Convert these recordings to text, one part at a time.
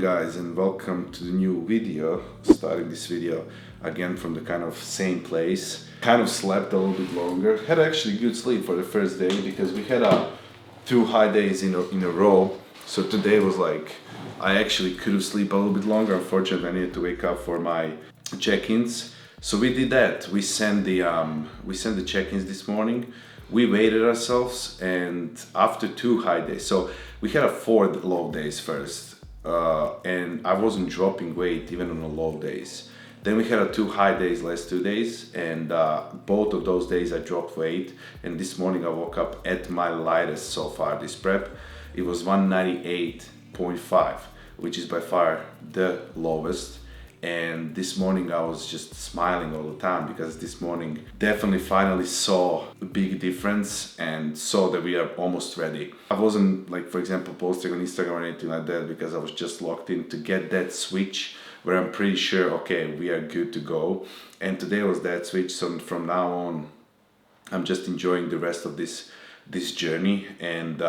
guys, and welcome to the new video. Starting this video again from the kind of same place. Kind of slept a little bit longer. Had actually good sleep for the first day because we had 2 high days in a row. So today was like, I actually could have slept a little bit longer. Unfortunately, I needed to wake up for my check-ins. So we did that. We sent the check-ins this morning. We weighted ourselves, and after 2 high days, so we had 4 low days first, and I wasn't dropping weight even on the low days. Then we had 2 high days last 2 days, and both of those days I dropped weight. And this morning I woke up at my lightest so far this prep. It was 198.5, which is by far the lowest. And this morning I was just smiling all the time because this morning definitely finally saw a big difference and saw that we are almost ready. I wasn't, like, for example, posting on Instagram or anything like that because I was just locked in to get that switch where I'm pretty sure, okay, we are good to go. And today was that switch. So from now on, I'm just enjoying the rest of this journey. And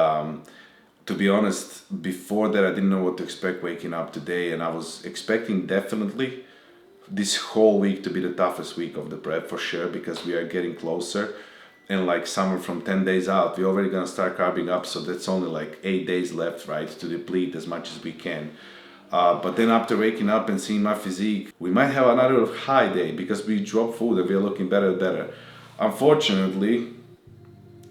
to be honest, before that I didn't know what to expect waking up today, and I was expecting definitely this whole week to be the toughest week of the prep for sure, because we are getting closer, and like somewhere from 10 days out we're already gonna start carving up, so that's only like 8 days left, right, to deplete as much as we can. But then after waking up and seeing my physique, we might have another high day because we drop food and we are looking better and better. Unfortunately,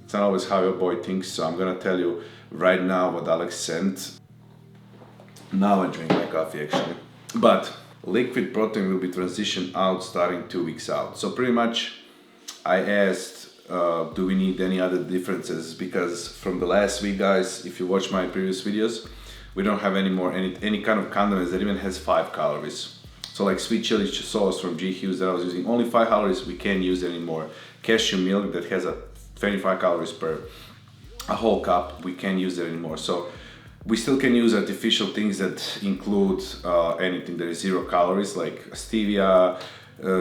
it's not always how your boy thinks, so I'm gonna tell you right now what Alex sent. Now I drink my coffee actually. But liquid protein will be transitioned out starting 2 weeks out. So pretty much I asked, do we need any other differences? Because from the last week, guys, if you watch my previous videos, we don't have anymore any kind of condiments that even has 5 calories. So like sweet chili sauce from G Hughes that I was using, only 5 calories, we can't use anymore. Cashew milk that has 25 calories per a whole cup, we can't use it anymore. So we still can use artificial things that include anything that is 0 calories, like stevia,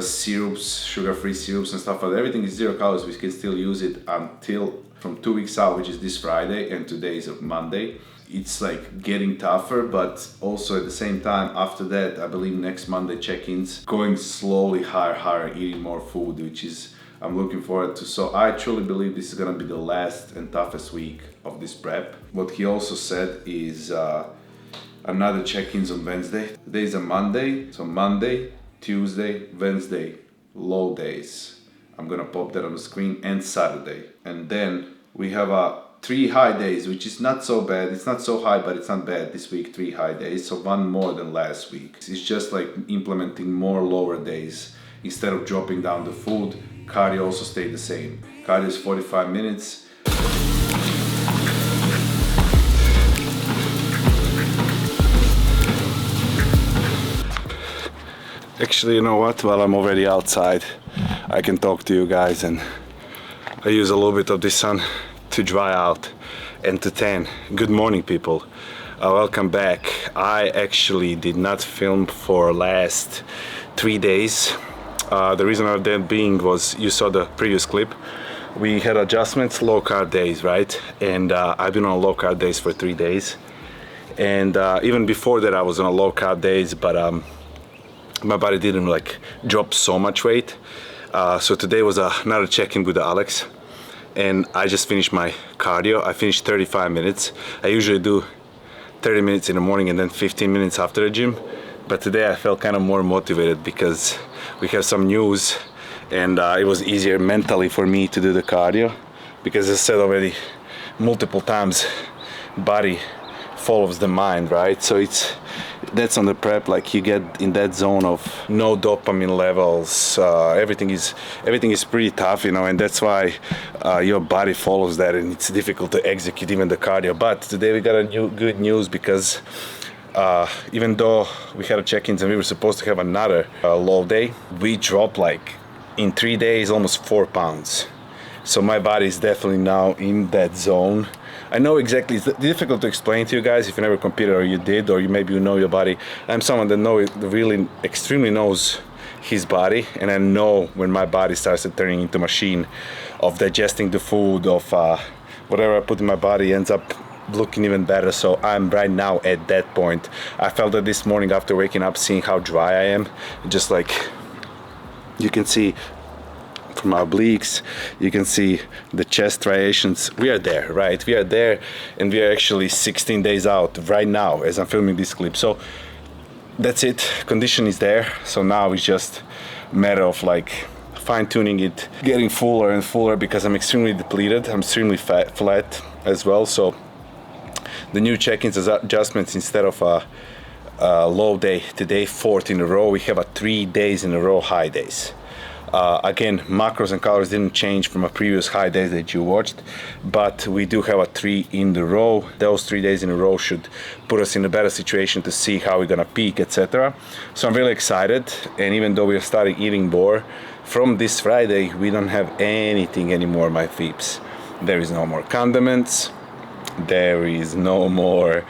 syrups, sugar-free syrups and stuff like that. Everything is 0 calories. We can still use it until from 2 weeks out, which is this Friday, and today is Monday. It's like getting tougher, but also at the same time after that, I believe next Monday check-ins, going slowly higher, eating more food, which is I'm looking forward to. So I truly believe this is gonna be the last and toughest week of this prep. What he also said is another check-ins on Wednesday. Today is a Monday, so Monday, Tuesday, Wednesday, low days. I'm gonna pop that on the screen, and Saturday. And then we have 3 high days, which is not so bad. It's not so high, but it's not bad this week, 3 high days. So 1 more than last week. It's just like implementing more lower days. Instead of dropping down the food, cardio also stayed the same. Cardio is 45 minutes. Actually, you know what? While I'm already outside, I can talk to you guys, and I use a little bit of the sun to dry out and to tan. Good morning, people. Welcome back. I actually did not film for last 3 days. The reason of that being was, you saw the previous clip, we had adjustments, low carb days, right? And I've been on low carb days for 3 days, and even before that I was on a low carb days, but my body didn't like drop so much weight. So today was another check-in with Alex, and I just finished my cardio. I finished 35 minutes. I usually do 30 minutes in the morning and then 15 minutes after the gym, but today I felt kind of more motivated because we have some news, and it was easier mentally for me to do the cardio, because as I said already multiple times, body follows the mind, right? So that's on the prep, like you get in that zone of no dopamine levels, everything is pretty tough, you know, and that's why your body follows that, and it's difficult to execute even the cardio. But today we got good news, because even though we had a check-ins and we were supposed to have another low day, we dropped like in 3 days almost 4 pounds. So my body is definitely now in that zone. I know exactly, it's difficult to explain to you guys if you never competed, or you did, or maybe you know your body. I'm someone that really extremely knows his body, and I know when my body starts turning into a machine of digesting the food, of whatever I put in my body ends up looking even better. So I'm right now at that point. I felt that this morning after waking up, seeing how dry I am, just like you can see from our obliques, you can see the chest striations. We are there, right? We are there, and we are actually 16 days out right now as I'm filming this clip. So that's it, condition is there. So now it's just a matter of like fine-tuning it, getting fuller and fuller, because I'm extremely depleted. I'm extremely flat as well. So the new check-ins adjustments, instead of a low day today, 4th in a row, we have a 3 days in a row high days. Again, macros and calories didn't change from a previous high days that you watched, but we do have a 3 in the row. Those 3 days in a row should put us in a better situation to see how we're gonna peak, etc. So I'm really excited, and even though we're starting eating more, from this Friday we don't have anything anymore, my peeps. There is no more condiments, there is no more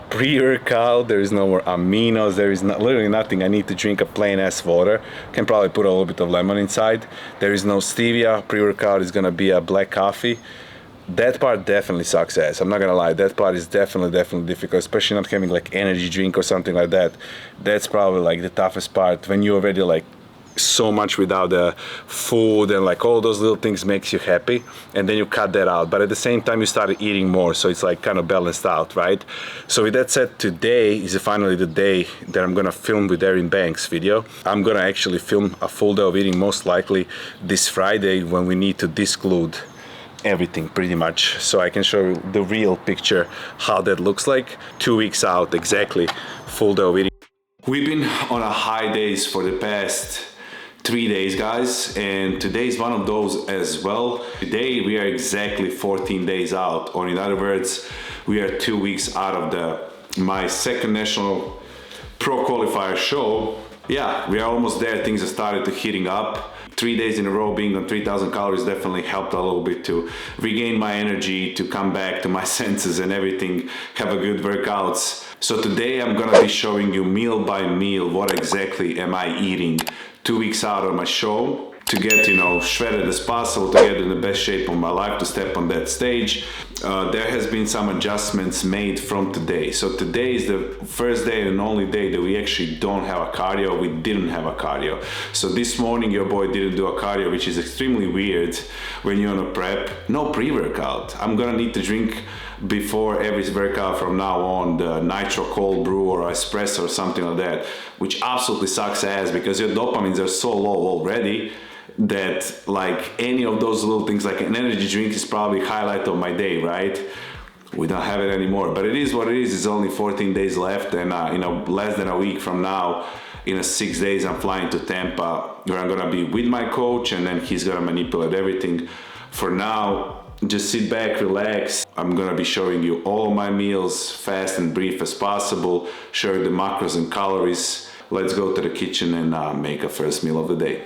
pre-workout, there is no more aminos, there is literally nothing. I need to drink a plain ass water. Can probably put a little bit of lemon inside. There is no stevia. Pre-workout is gonna be a black coffee. That part definitely sucks ass. I'm not gonna lie, that part is definitely difficult, especially not having like energy drink or something like that. That's probably like the toughest part, when you already like so much without the food, and like all those little things makes you happy, and then you cut that out, but at the same time you started eating more, so it's like kind of balanced out, right? So with that said, today is finally the day that I'm gonna film with Dorian Banks video. I'm gonna actually film a full day of eating, most likely this Friday, when we need to disclude everything pretty much, so I can show you the real picture how that looks like 2 weeks out, exactly full day of eating. We've been on a high days for the past 3 days, guys, and today is one of those as well. Today we are exactly 14 days out, or in other words, we are 2 weeks out of my second national pro qualifier show. Yeah, we are almost there. Things have started to heating up. 3 days in a row being on 3,000 calories definitely helped a little bit to regain my energy, to come back to my senses and everything, have a good workouts. So today I'm gonna be showing you meal by meal what exactly am I eating 2 weeks out of my show, to get, you know, shredded as possible, to get in the best shape of my life, to step on that stage. There has been some adjustments made from today. So today is the first day and only day that we actually don't have a cardio. We didn't have a cardio. So this morning your boy didn't do a cardio, which is extremely weird when you're on a prep. No pre-workout. I'm gonna need to drink before every workout from now on the nitro cold brew or espresso or something like that, which absolutely sucks ass, because your dopamines are so low already that like any of those little things, like an energy drink, is probably highlight of my day, right? We don't have it anymore, but it is what it is. It's only 14 days left, and you know, less than a week from now, in 6 days, I'm flying to Tampa, where I'm gonna be with my coach, and then he's gonna manipulate everything. For now, just sit back, relax. I'm gonna be showing you all my meals, fast and brief as possible, show you the macros and calories. Let's go to the kitchen and make a first meal of the day.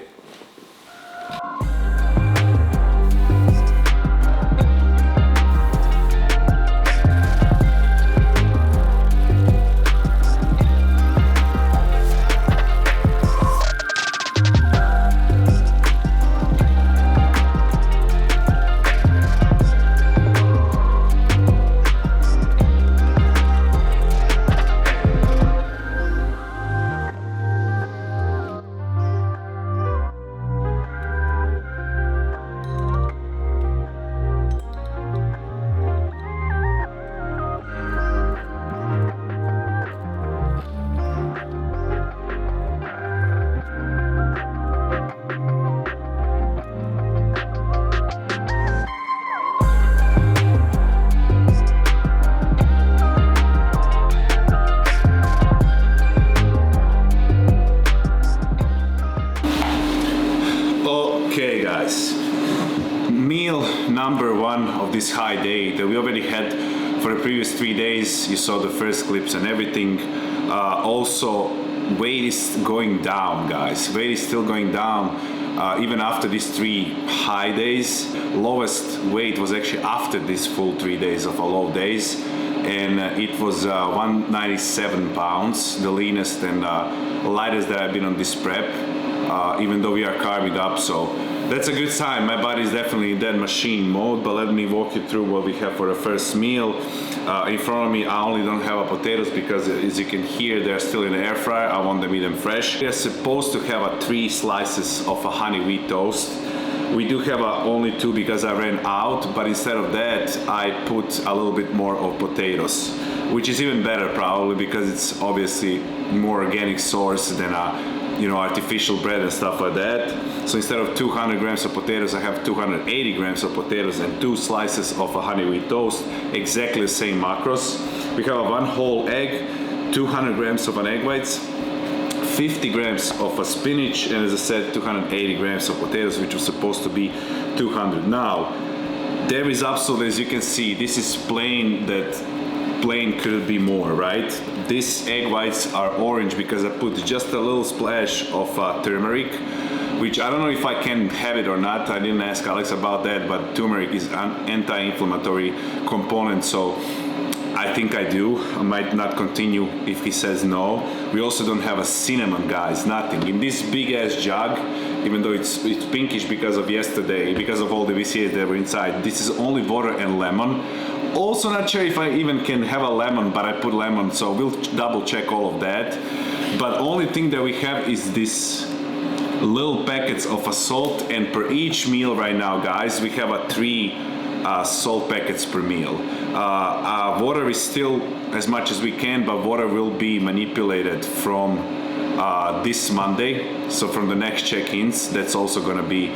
Okay guys, meal number one of this high day that we already had for the previous 3 days. You saw the first clips and everything. Also, weight is going down, guys. Weight is still going down even after these 3 high days. Lowest weight was actually after these full 3 days of a low days, and it was 197 pounds, the leanest and lightest that I've been on this prep. Even though we are carving up, so That's a good sign. My body is definitely in that machine mode, but let me walk you through what we have for the first meal. In front of me, I only don't have potatoes because as you can hear, they're still in the air fryer. I want them eaten fresh. We're supposed to have 3 slices of a honey wheat toast. We do have only 2 because I ran out, but instead of that, I put a little bit more of potatoes, which is even better probably because it's obviously more organic source than artificial bread and stuff like that. So instead of 200 grams of potatoes, I have 280 grams of potatoes and 2 slices of a honey wheat toast, exactly the same macros. We have 1 whole egg, 200 grams of an egg whites, 50 grams of a spinach, and as I said, 280 grams of potatoes, which was supposed to be 200. Now, there is absolutely, as you can see, this is plain could be more, right? These egg whites are orange because I put just a little splash of turmeric, which I don't know if I can have it or not. I didn't ask Alex about that, but turmeric is an anti-inflammatory component, so I think I do. I might not continue if he says no. We also don't have a cinnamon, guys, nothing. In this big ass jug, even though it's pinkish because of yesterday, because of all the BCAAs that were inside, this is only water and lemon. Also not sure if I even can have a lemon, but I put lemon, so we'll double check all of that. But only thing that we have is this little packets of a salt, and per each meal right now, guys, we have 3 salt packets per meal. Water is still as much as we can, but water will be manipulated from this Monday. So from the next check-ins, that's also going to be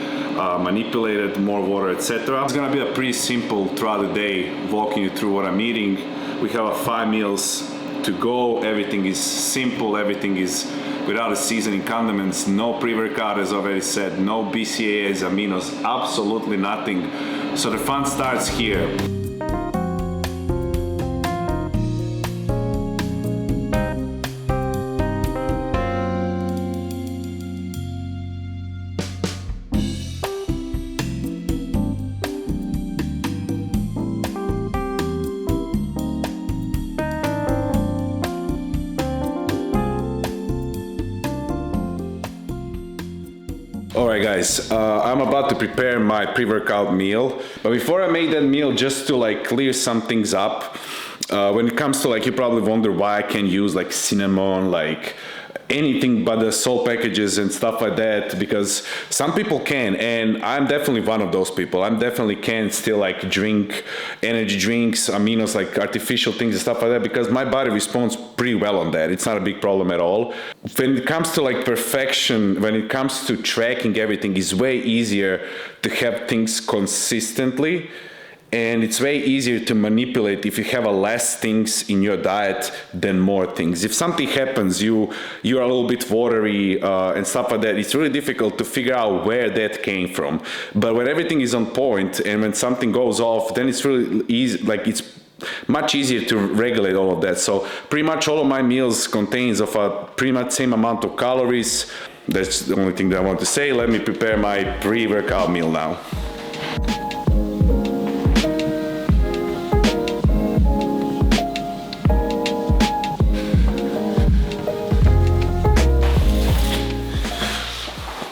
manipulated, more water, etc. It's going to be a pretty simple throughout the day, walking you through what I'm eating. We have 5 meals to go. Everything is simple. Everything is without a seasoning, condiments, no pre-workout, as already said, no BCAAs, aminos, absolutely nothing. So the fun starts here. Alright guys, I'm about to prepare my pre-workout meal, but before I make that meal, just to like clear some things up, when it comes to like, you probably wonder why I can't use like cinnamon, like anything but the salt packages and stuff like that, because some people can, and I'm definitely one of those people. I'm definitely can still like drink energy drinks, aminos, like artificial things and stuff like that, because my body responds pretty well on that. It's not a big problem at all. When it comes to like perfection, when it comes to tracking everything, it's way easier to have things consistently. And it's way easier to manipulate if you have less things in your diet than more things. If something happens, you're a little bit watery and stuff like that, it's really difficult to figure out where that came from. But when everything is on point and when something goes off, then it's really easy, like it's much easier to regulate all of that. So pretty much all of my meals contains of a pretty much same amount of calories. That's the only thing that I want to say. Let me prepare my pre-workout meal now.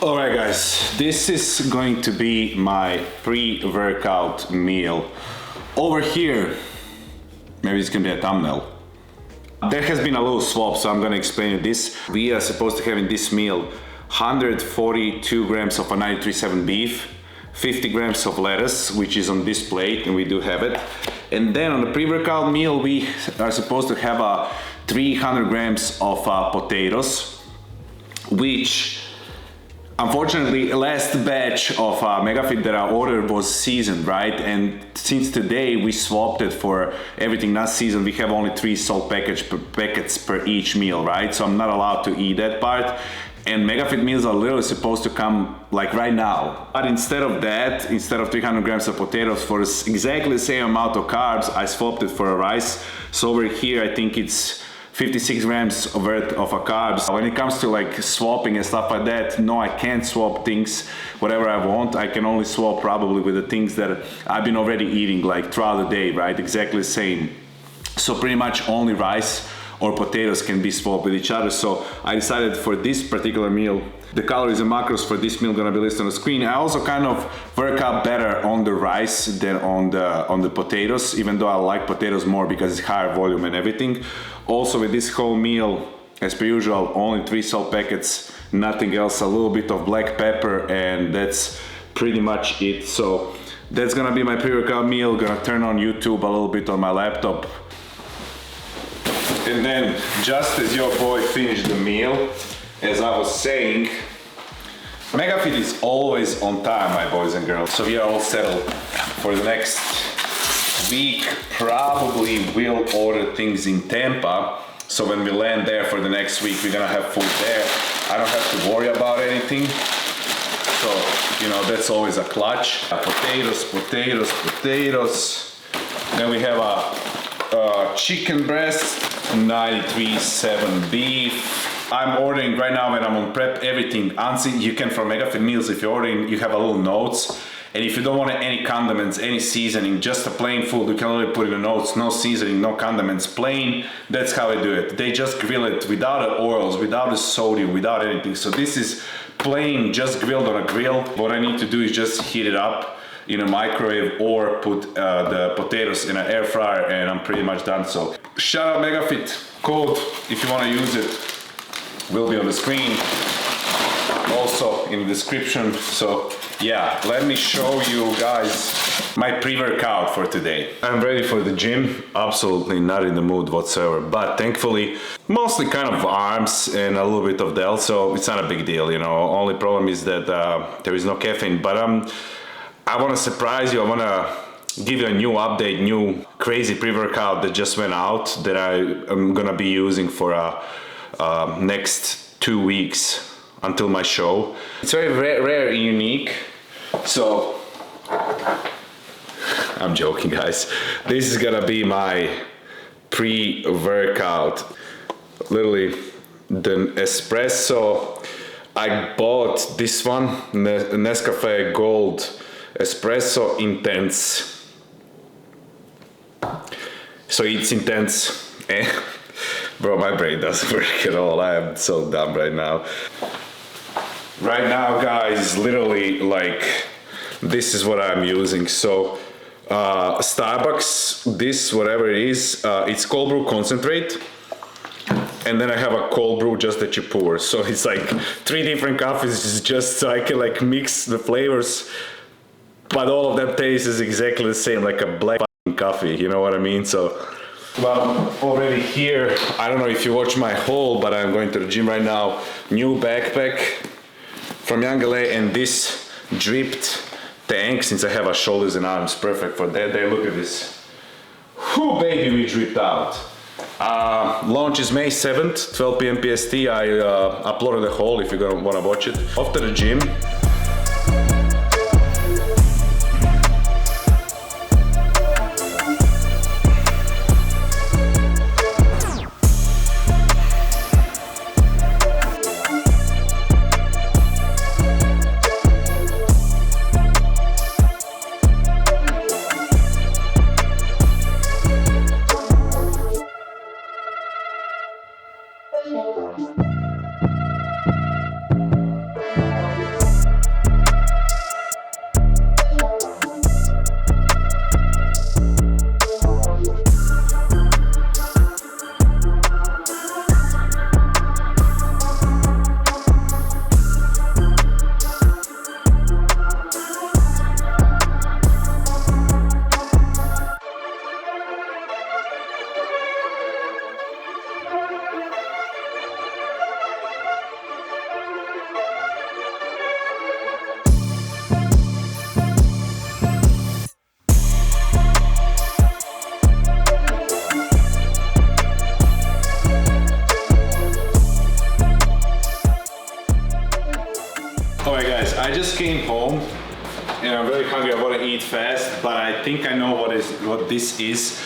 Alright guys, this is going to be my pre-workout meal. Over here, maybe it's gonna be a thumbnail. There has been a little swap, so I'm gonna explain this. We are supposed to have in this meal 142 grams of a 93.7 beef, 50 grams of lettuce, which is on this plate, and we do have it. And then on the pre-workout meal, we are supposed to have 300 grams of potatoes, which unfortunately, last batch of MegaFit that I ordered was seasoned, right? And since today we swapped it for everything not seasoned, we have only 3 salt packets per each meal, right? So I'm not allowed to eat that part. And MegaFit meals are literally supposed to come like right now. But instead of that, instead of 300 grams of potatoes for exactly the same amount of carbs, I swapped it for a rice. So over here, I think it's 56 grams worth of carbs. When it comes to like swapping and stuff like that, no, I can't swap things whatever I want. I can only swap probably with the things that I've been already eating like throughout the day, right? Exactly the same. So pretty much only rice or potatoes can be swapped with each other. So I decided for this particular meal, the calories and macros for this meal gonna be listed on the screen. I also kind of work out better on the rice than on the potatoes, even though I like potatoes more because it's higher volume and everything. Also with this whole meal, as per usual, only 3 salt packets, nothing else, a little bit of black pepper, and that's pretty much it. So that's gonna be my pre-workout meal. Gonna turn on YouTube a little bit on my laptop. And then just as your boy finished the meal, as I was saying, MEGAFIT is always on time, my boys and girls. So we are all settled for the next week. Probably will order things in Tampa. So when we land there for the next week, we're gonna have food there. I don't have to worry about anything. So, you know, that's always a clutch. Potatoes, potatoes, potatoes. Then we have a chicken breast, 93.7 beef. I'm ordering right now when I'm on prep everything. Honestly, you can from MEGAFIT meals, if you're ordering, you have a little notes. And if you don't want any condiments, any seasoning, just a plain food, you can only put in the notes, no seasoning, no condiments, plain. That's how I do it. They just grill it without the oils, without the sodium, without anything. So this is plain, just grilled on a grill. What I need to do is just heat it up in a microwave or put the potatoes in an air fryer, and I'm pretty much done. So shout out MEGAFIT. Code, if you want to use it, will be on the screen, also in the description. So yeah, let me show you guys my pre-workout for today. I'm ready for the gym, absolutely not in the mood whatsoever, but thankfully mostly kind of arms and a little bit of delts, so it's not a big deal, you know. Only problem is that there is no caffeine, but I want to surprise you. I want to give you a new update, new crazy pre-workout that just went out that I am gonna be using for next 2 weeks until my show. It's very rare and unique. So I'm joking, guys. This is gonna be my pre-workout. Literally the espresso. I bought this one, Nescafe Gold Espresso Intense. So it's intense. Bro, my brain doesn't work at all. I am so dumb right now. Right now, guys, literally, like, this is what I'm using. So, Starbucks, this, whatever it is, it's cold brew concentrate. And then I have a cold brew just that you pour. So it's like 3 different coffees, just so I can like mix the flavors. But all of them taste is exactly the same, like a black coffee, you know what I mean? So, well, already here, I don't know if you watch my haul, but I'm going to the gym right now. New backpack from Young LA, and this dripped tank, since I have a shoulders and arms, perfect for that day. Look at this. Whew, baby, we dripped out. Launch is May 7th, 12 p.m. PST. I uploaded the haul if you're gonna wanna watch it. After the gym, alright guys, I just came home and I'm very hungry. I want to eat fast, but I think I know what this is.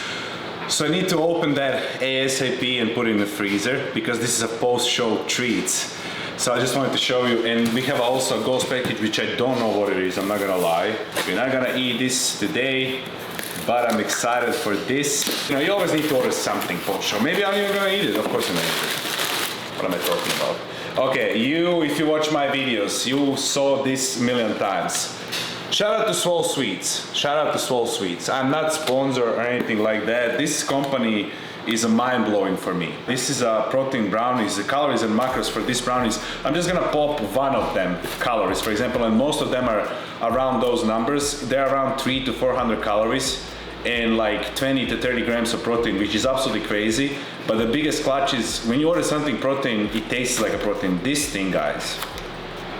So I need to open that ASAP and put it in the freezer because this is a post-show treat. So I just wanted to show you, and we have also a ghost package which I don't know what it is, I'm not gonna lie. We're not gonna eat this today, but I'm excited for this. You know, you always need to order something for sure. Maybe I'm even gonna eat it. Of course I'm gonna eat it. What am I talking about? Okay, if you watch my videos, you saw this a million times. Shout out to Swole Sweets. Shout out to Swole Sweets. I'm not sponsored or anything like that. This company is mind-blowing for me. This is a protein brownies. The calories and macros for these brownies, I'm just gonna pop one of them calories, for example, and most of them are around those numbers. They're around 300 to 400 calories and like 20 to 30 grams of protein, which is absolutely crazy. But the biggest clutch is when you order something protein, it tastes like a protein. This thing, guys,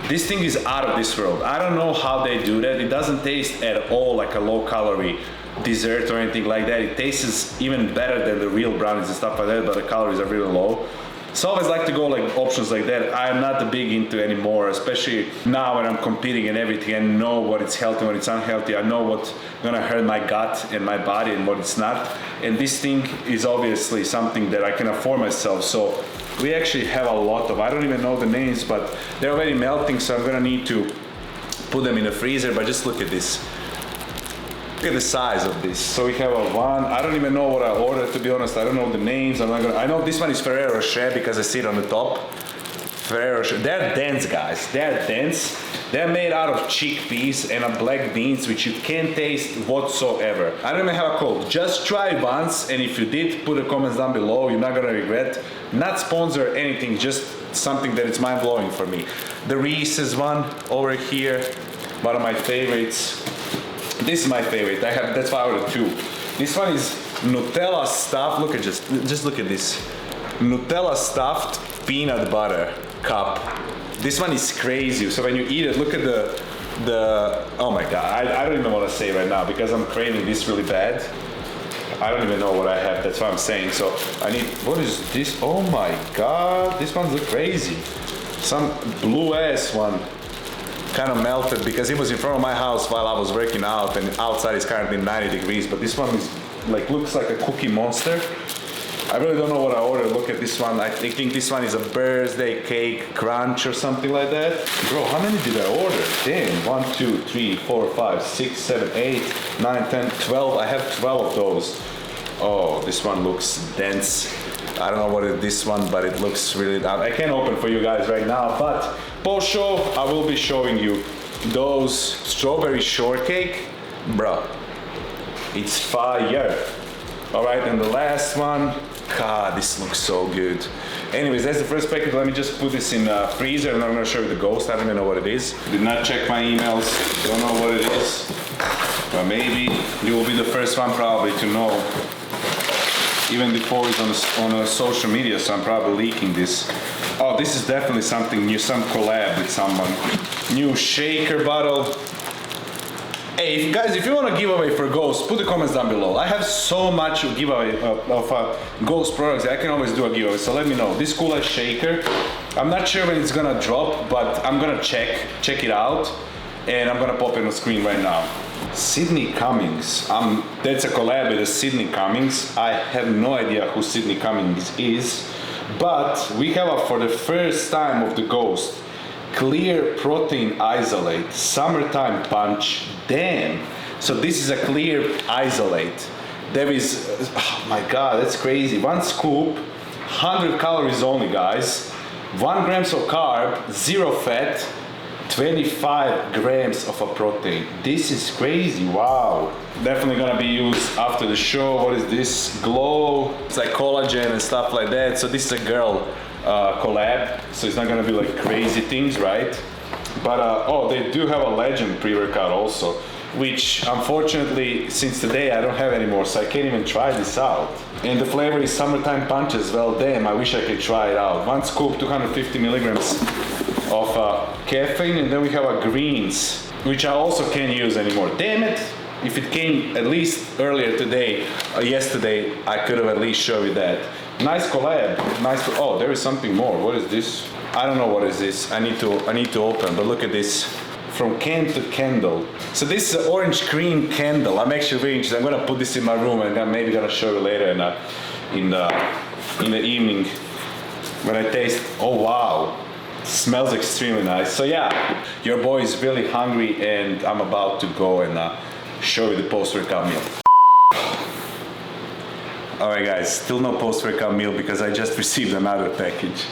this thing is out of this world. I don't know how they do that. It doesn't taste at all like a low-calorie dessert or anything like that. It tastes even better than the real brownies and stuff like that, but the calories are really low. So I always like to go like options like that. I'm not that big into anymore, especially now when I'm competing and everything. I know what is healthy, what is unhealthy. I know what's gonna hurt my gut and my body and what it's not. And this thing is obviously something that I can afford myself. So we actually have a lot of, I don't even know the names, but they're already melting, so I'm gonna need to put them in the freezer. But just look at this. Look at the size of this. So we have a one, I don't even know what I ordered, to be honest. I don't know the names. I know this one is Ferrero Rocher because I see it on the top. Ferrero Rocher. They're dense, guys. They're dense. They're made out of chickpeas and black beans, which you can't taste whatsoever. I don't even have a code. Just try once, and if you did, put the comments down below. You're not gonna regret. Not sponsor anything, just something that is mind-blowing for me. The Reese's one over here, one of my favorites. This is my favorite. That's why I ordered two. This one is Nutella stuffed. Look at just look at this. Nutella stuffed peanut butter cup. This one is crazy. So when you eat it, look at the oh my god. I don't even want to say right now because I'm craving this really bad. I don't even know what I have. That's what I'm saying. So I need, what is this? Oh my god. This one's crazy. Some blue ass one. Kind of melted because it was in front of my house while I was working out, and outside is currently 90 degrees, but this one is like, looks like a Cookie Monster. I really don't know what I ordered. Look at this one. I think this one is a birthday cake crunch or something like that. Bro, how many did I order? Damn, 1, 2, 3, 4, 5, 6, 7, 8, 9, 10, 12. I have 12 of those. Oh, this one looks dense. I don't know what is this one, but it looks really, I can't open for you guys right now, but post show, I will be showing you those strawberry shortcake. Bro, it's fire. All right, and the last one, God, this looks so good. Anyways, that's the first packet. Let me just put this in the freezer, and I'm gonna show you the ghost. I don't even know what it is. Did not check my emails, don't know what it is. But maybe you will be the first one probably to know. Even before it's on a social media, so I'm probably leaking this. Oh, this is definitely something new, some collab with someone. New shaker bottle. Hey, guys, if you want to give away for Ghost, put the comments down below. I have so much giveaway of Ghost products. I can always do a giveaway, so let me know. This cool ass shaker. I'm not sure when it's gonna drop, but I'm gonna check it out, and I'm gonna pop it on the screen right now. Sydney Cummings. That's a collab with Sydney Cummings. I have no idea who Sydney Cummings is, but we have for the first time of the Ghost, clear protein isolate, summertime punch. Damn. So this is a clear isolate. There is, oh my god, that's crazy. One scoop, 100 calories only, guys. 1 grams of carb, 0 fat. 25 grams of a protein. This is crazy, wow. Definitely gonna be used after the show. What is this? Glow. It's like collagen and stuff like that. So this is a girl collab, so it's not gonna be like crazy things, right? But oh, they do have a Legend pre-workout also, which unfortunately since today I don't have anymore, so I can't even try this out. And the flavor is Summertime Punch as well. Damn, I wish I could try it out. 1 scoop, 250 milligrams of caffeine, and then we have a greens, which I also can't use anymore. Damn it! If it came at least earlier today, yesterday, I could have at least showed you that. Nice collab. Nice. Oh, there is something more. What is this? I don't know what is this. I need to open. But look at this. From can to candle. So this is an orange cream candle. I'm actually really interested. I'm gonna put this in my room, and I'm maybe gonna show you later in the evening when I taste. Oh wow. Smells extremely nice. So yeah, your boy is really hungry, and I'm about to go and show you the post-workout meal. Alright guys, still no post-workout meal because I just received another package.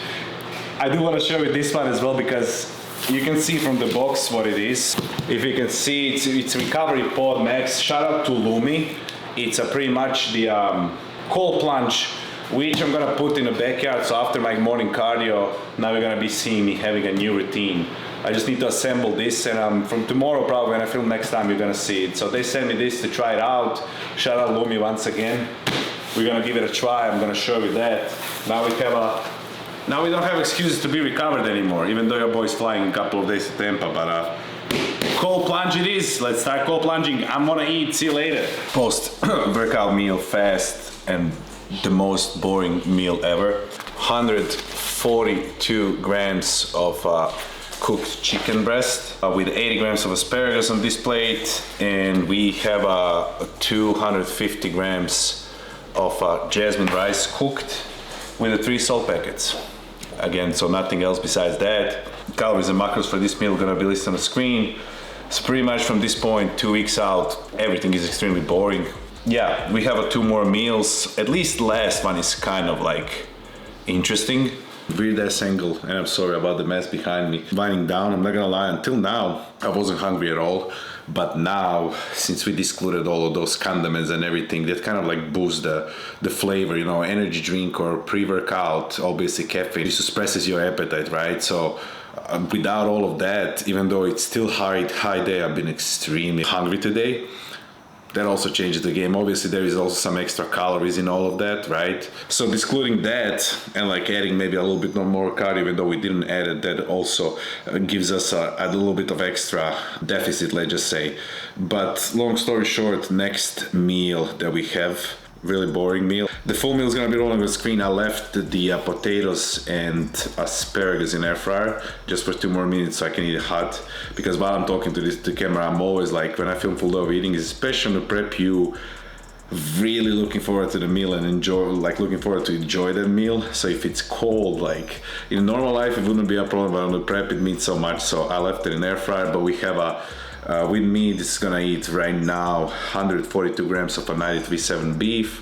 I do want to show you this one as well because you can see from the box what it is. If you can see, it's Recovery Pod Max. Shout out to Lumi. It's pretty much the cold plunge, which I'm gonna put in the backyard. So after my morning cardio, now you're gonna be seeing me having a new routine. I just need to assemble this, and from tomorrow probably when I film next time you're gonna see it. So they sent me this to try it out. Shout out Lumi once again. We're gonna give it a try. I'm gonna show you that. Now we don't have excuses to be recovered anymore, even though your boy's flying in a couple of days to Tampa, but cold plunge it is. Let's start cold plunging. I'm gonna eat, see you later. Post workout meal, fast and the most boring meal ever. 142 grams of cooked chicken breast with 80 grams of asparagus on this plate, and we have 250 grams of jasmine rice cooked with the 3 salt packets. Again, so nothing else besides that. Calories and macros for this meal are gonna be listed on the screen. So pretty much from this point, 2 weeks out, everything is extremely boring. Yeah, we have 2 more meals. At least the last one is kind of like interesting. Weird ass angle, and I'm sorry about the mess behind me. Winding down, I'm not gonna lie, until now, I wasn't hungry at all. But now, since we excluded all of those condiments and everything, that kind of like boosts the flavor, you know, energy drink or pre-workout, obviously caffeine, it suppresses your appetite, right? So without all of that, even though it's still high day, I've been extremely hungry today. That also changes the game. Obviously, there is also some extra calories in all of that, right? So excluding that and like adding maybe a little bit more cardio, even though we didn't add it, that also gives us a little bit of extra deficit, let's just say. But long story short, next meal that we have, really boring meal. The full meal is gonna be rolling on the screen. I left the potatoes and asparagus in air fryer just for 2 more minutes so I can eat it hot. Because while I'm talking to the camera, I'm always like, when I film full day of eating, especially on the prep, you really looking forward to the meal and looking forward to enjoy that meal. So if it's cold, like in normal life, it wouldn't be a problem, but on the prep, it means so much. So I left it in air fryer, but we have with me, this is gonna eat right now 142 grams of a 93.7 beef.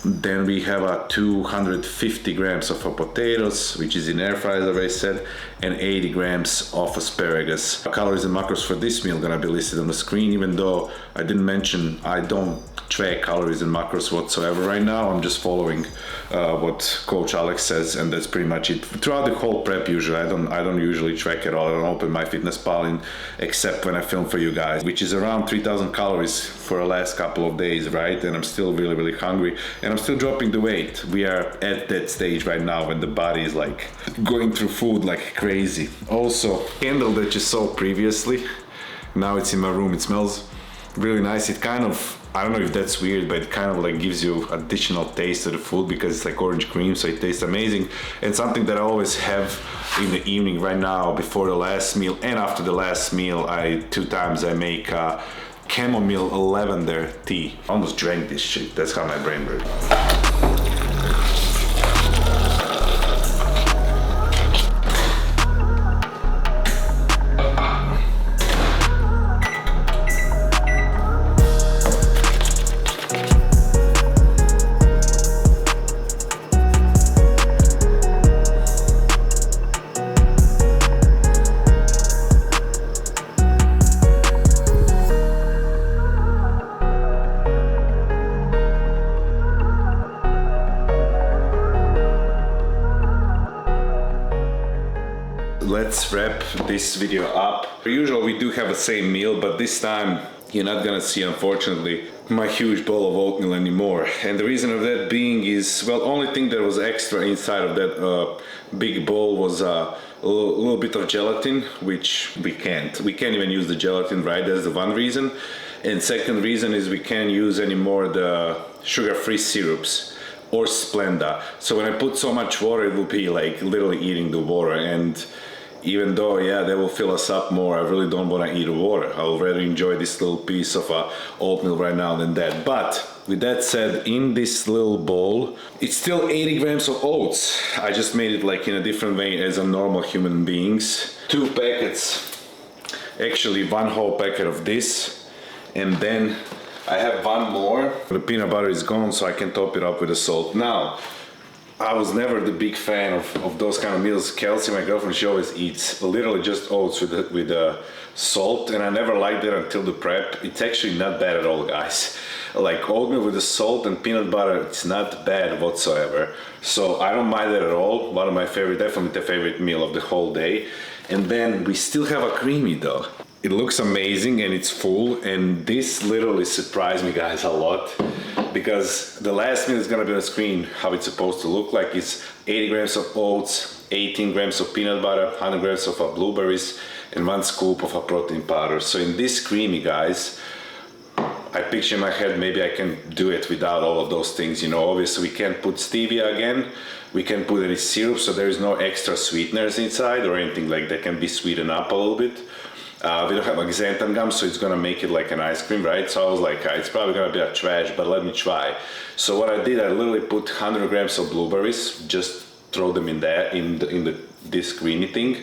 Then we have 250 grams of potatoes, which is in air fryer, as I said, and 80 grams of asparagus. Calories and macros for this meal gonna be listed on the screen, even though I didn't mention I don't track calories and macros whatsoever right now. I'm just following what Coach Alex says, and that's pretty much it. Throughout the whole prep, usually I don't usually track at all. I don't open MyFitnessPal in except when I film for you guys, which is around 3,000 calories for the last couple of days, right? And I'm still really, really hungry, and I'm still dropping the weight. We are at that stage right now when the body is like going through food like crazy. Also, candle that you saw previously, now it's in my room. It smells really nice. It kind of, I don't know if that's weird, but it kind of like gives you additional taste to the food because it's like orange cream, so it tastes amazing. And something that I always have in the evening right now before the last meal and after the last meal, 2 times I make chamomile lavender tea. I almost drank this shit. That's how my brain works. Let's wrap this video up. Usually we do have the same meal, but this time you're not gonna see, unfortunately, my huge bowl of oatmeal anymore. And the reason of that being is, well, only thing that was extra inside of that big bowl was a little bit of gelatin, which we can't even use the gelatin, right? That's the one reason. And second reason is we can't use anymore the sugar-free syrups or Splenda. So when I put so much water, it will be like literally eating the water. And even though, yeah, they will fill us up more, I really don't want to eat water. I'll rather enjoy this little piece of oatmeal right now than that. But with that said, in this little bowl, it's still 80 grams of oats. I just made it like in a different way as a normal human beings. 2 packets, actually 1 whole packet of this. And then I have one more. The peanut butter is gone, so I can top it up with the salt. Now, I was never the big fan of those kind of meals. Kelsey, my girlfriend, she always eats literally just oats with the salt, and I never liked it until the prep. It's actually not bad at all, guys. Like oatmeal with the salt and peanut butter, it's not bad whatsoever. So I don't mind it at all. One of my favorite, definitely the favorite meal of the whole day. And then we still have a creamy though. It looks amazing and it's full, and this literally surprised me, guys, a lot, because the last meal is gonna be on the screen how it's supposed to look like. It's 80 grams of oats, 18 grams of peanut butter, 100 grams of blueberries, and 1 scoop of a protein powder. So in this creamy, guys, I picture in my head maybe I can do it without all of those things. You know, obviously we can't put stevia again, we can't put any syrup, so there is no extra sweeteners inside or anything like that can be sweetened up a little bit. We don't have like xanthan gum, so it's gonna make it like an ice cream, right? So I was like, it's probably gonna be a trash, but let me try. So what I did, I literally put 100 grams of blueberries, just throw them in there, in this greeny thing.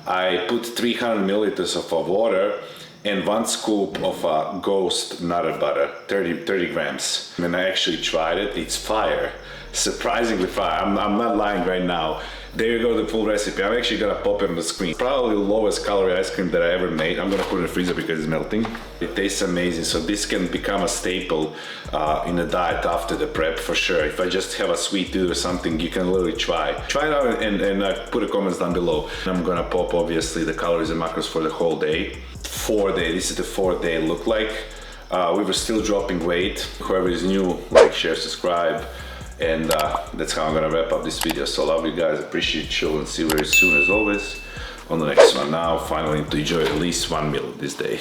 I put 300 milliliters of water and 1 scoop of ghost nut butter, 30 grams. And I actually tried it, it's fire. Surprisingly fire, I'm not lying right now. There you go, the full recipe. I'm actually gonna pop it on the screen. Probably the lowest calorie ice cream that I ever made. I'm gonna put it in the freezer because it's melting. It tastes amazing, so this can become a staple in the diet after the prep for sure. If I just have a sweet tooth or something, you can literally try. Try it out and put a comments down below. I'm gonna pop obviously the calories and macros for the whole day. 4 day, this is the 4th day look like. We were still dropping weight. Whoever is new, like, share, subscribe. And that's how I'm gonna wrap up this video. So love you guys, appreciate you, and see you very soon as always on the next one. Now finally to enjoy at least 1 meal this day.